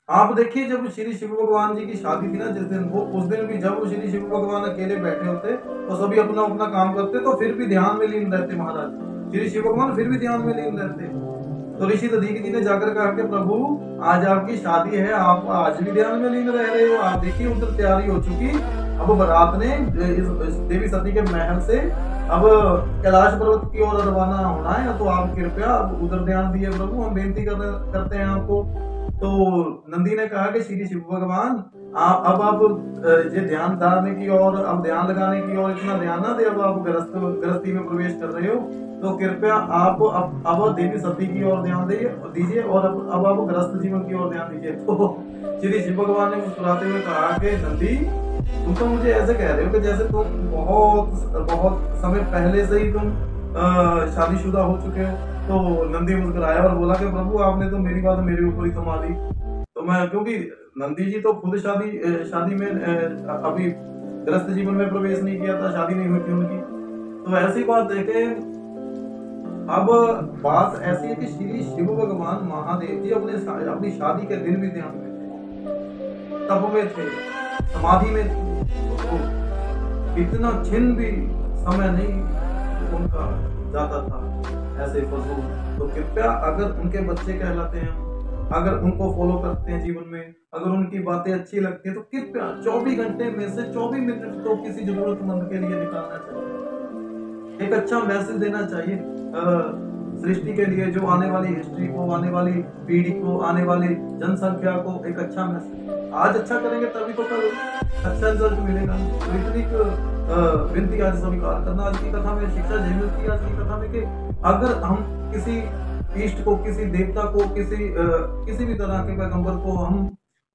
आप देखिए जब श्री शिव भगवान जी की शादी थी ना जिस दिन, वो उस दिन भी जब श्री शिव भगवान अकेले बैठे होते तो सभी अपना अपना काम करते तो फिर भी ध्यान में लीन रहते महाराज। श्री शिव भगवान फिर भी ध्यान में लीन रहते। तो ऋषि दधीचि जी ने जाकर कहा कि प्रभु आज आपकी शादी है, आप आज भी ध्यान में लीन रह रहे हो। आप देखिए उधर तैयारी हो चुकी, अब बारात ने इस देवी सती के महल से अब कैलाश पर्वत की ओर रवाना होना है, तो आप कृपया अब उधर ध्यान दिए प्रभु, हम बेनती करते हैं आपको। तो नंदी ने कहा कि श्री शिव भगवान आप ये ध्यान धारने की और अब ध्यान लगाने की और इतना ध्यान ना दे, अब आप गृहस्थी में प्रवेश कर रहे हो, तो कृपया आप अब देवी सती की ओर ध्यान दीजिए और अब आप गृहस्थ जीवन की ओर ध्यान दीजिए। तो श्री शिव भगवान ने मुस्कुराते हुए कहा कि नंदी तुम तो मुझे ऐसे कह रहे हो कि जैसे तुम बहुत बहुत समय पहले से ही तुम शादीशुदा हो चुके हो। तो नंदी मुस्कुराया और बोला कि प्रभु आपने तो मेरी बात मेरे ऊपर ही थमा दी। तो मैं, क्योंकि नंदी जी तो खुद शादी में अभी गृहस्थ जीवन में प्रवेश नहीं किया था, शादी नहीं हुई थी उनकी। तो ऐसी बात देखे, अब बात ऐसी है कि श्री शिव भगवान महादेव जी अपनी शादी के दिन भी ध्यान में थे, तप में थे, समाधि में थे। तो इतना छिन भी समय नहीं उनका जाता था ऐसे फजूल। तो कृपया अगर उनके बच्चे कहलाते हैं, अगर उनको फॉलो करते हैं जीवन में, अगर उनकी बातें अच्छी लगती है, तो कृपया 24 घंटे में से 24 मिनट तो किसी जरूरतमंद के लिए निकालना चाहिए। एक अच्छा मैसेज देना चाहिए सृष्टि के लिए, जो आने वाली हिस्ट्री को, आने वाली पीढ़ी को, आने वाली जनसंख्या को एक अच्छा मैसेज। आज अच्छा करेंगे तभी तो कल अच्छा रिजल्ट मिलेगा। तो इतनी विनती आज स्वीकार करना। आज की कथा में शिक्षा यही मिलती है, आज की कथा में कि अगर हम किसी इष्ट को, किसी देवता को, किसी भी तरह के पैगंबर को हम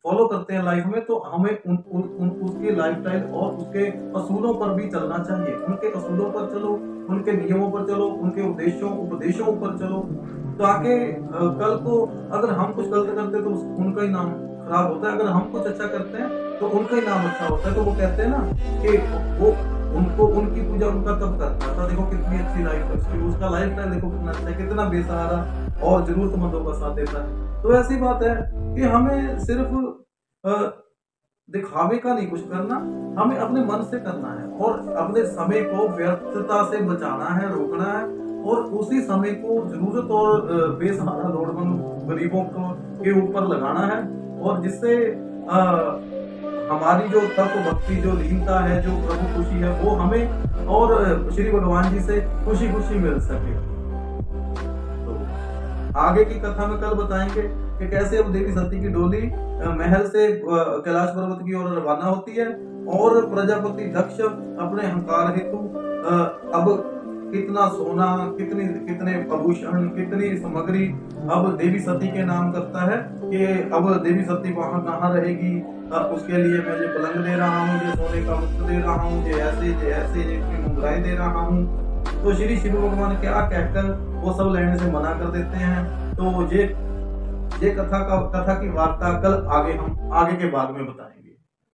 फॉलो करते हैं लाइफ में, तो हमें उसकी लाइफस्टाइल और उसके असूलों पर भी चलना चाहिए। उनके असूलों पर चलो, उनके नियमों पर चलो, उनके उपदेशों पर चलो, ताकि कल को अगर हम कुछ गलत करते तो उनका ही नाम खराब होता है, अगर हम कुछ अच्छा करते हैं तो उनका ही नाम अच्छा होता है। तो वो कहते हैं ना कि वो उनकी पूजा उनका कब करता था, देखो कितनी अच्छी लाइफ है उसकी, उसका लाइफस्टाइल देखो कितना अच्छा है, कितना बेसहारा और जरूरतमंदों का साथ देता है। तो ऐसी बात है कि हमें सिर्फ दिखावे का नहीं कुछ करना, हमें अपने मन से करना है और अपने समय को व्यर्थता से बचाना है, रोकना है, और उसी समय को जरूरत और बेसहारा लोड़वंद गरीबों के ऊपर लगाना है, और जिससे हमारी जो तत्व भक्ति, जो लीनता है, जो प्रभु खुशी है, वो हमें और श्री भगवान जी से खुशी खुशी मिल सके। तो आगे की कथा में कल बताएंगे कि कैसे अब देवी सती की डोली महल से कैलाश पर्वत की ओर रवाना होती है, और प्रजापति दक्ष अपने अहंकार हेतु अब कितना सोना, कितने आभूषण, कितनी सामग्री अब देवी सती के नाम करता है कि अब देवी सती वहां कहाँ रहेगी, उसके लिए मैं ये पलंग दे रहा हूँ, ये सोने का वस्त्र दे रहा हूँ, ये ऐसे इतनी मुद्राएं दे रहा हूँ। तो श्री शिव भगवान क्या कहकर वो सब लेने से मना कर देते हैं। तो ये कथा की वार्ता कल आगे हम आगे के भाग में बताएंगे।